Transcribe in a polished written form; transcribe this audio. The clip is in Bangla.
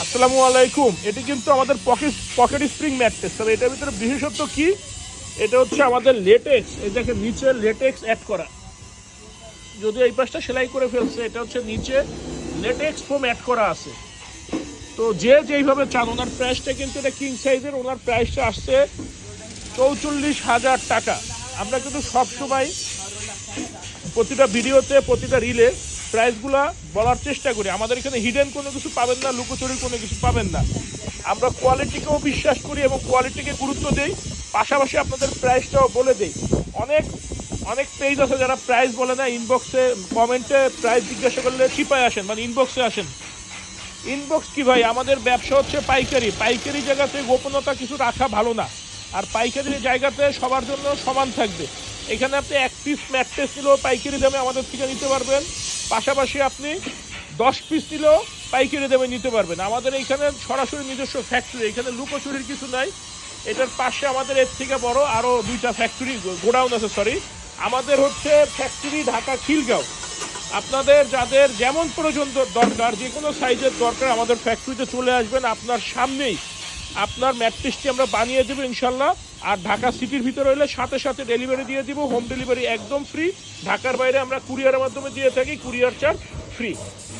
আসসালামু আলাইকুম। এটি কিন্তু আমাদের পকেট স্প্রিং ম্যাট্রেস। তবে এটার ভিতরে বিশেষত্ব কি, এটা হচ্ছে আমাদের লেটেক্স। এই দেখেন নিচে লেটেক্স অ্যাড করা, যদি এই পাশটা সেলাই করে ফেলছে, এটা হচ্ছে নিচে লেটেক্স ফোম অ্যাড করা আছে। তো যে যেইভাবে চান, ওনার প্রাইসটা কিন্তু এটা কিং সাইজের, ওনার প্রাইসটা আসছে 44,000 টাকা। আমরা কিন্তু সবসময় প্রতিটা ভিডিওতে প্রতিটা রিলে প্রাইসগুলো বলার চেষ্টা করি। আমাদের এখানে হিডেন কোনো কিছু পাবেন না, লুকোচুরির কোনো কিছু পাবেন না। আমরা কোয়ালিটিকেও বিশ্বাস করি এবং কোয়ালিটিকে গুরুত্ব দিই, পাশাপাশি আপনাদের প্রাইসটাও বলে দিই। অনেক অনেক পেজ আছে যারা প্রাইস বলে না, ইনবক্সে কমেন্টে প্রাইস জিজ্ঞাসা করলে চিপায় আসেন, মানে ইনবক্সে আসেন। ইনবক্স কি ভাই, আমাদের ব্যবসা হচ্ছে পাইকারি। পাইকারি জায়গাতে গোপনতা কিছু রাখা ভালো না, আর পাইকারি জায়গাতে সবার জন্য সমান থাকবে। এখানে আপনি এক পিস ম্যাট্রেস নিলেও পাইকারি দামে আমাদের থেকে নিতে পারবেন, পাশাপাশি আপনি 10 পিস নিলেও পাইকারি দামে নিতে পারবেন। আমাদের এইখানে সরাসরি নিজস্ব ফ্যাক্টরি, এখানে লুকোচুরির কিছু নাই। এটার পাশে আমাদের এর থেকে বড় আরও 2টা ফ্যাক্টরি গোডাউন আছে, আমাদের হচ্ছে ফ্যাক্টরি ঢাকা খিলগাঁও। আপনাদের যাদের যেমন প্রয়োজন দরকার, যে কোনো সাইজের দরকার, আমাদের ফ্যাক্টরিতে চলে আসবেন। আপনার সামনেই আপনার ম্যাট্রেসটি আমরা বানিয়ে দেবো ইনশাল্লাহ। আর ঢাকা সিটির ভিতরে হলে সাথে সাথে ডেলিভারি দিয়ে দিব, হোম ডেলিভারি একদম ফ্রি। ঢাকার বাইরে আমরা কুরিয়ারের মাধ্যমে দিয়ে থাকি, কুরিয়ার চার্জ ফ্রি।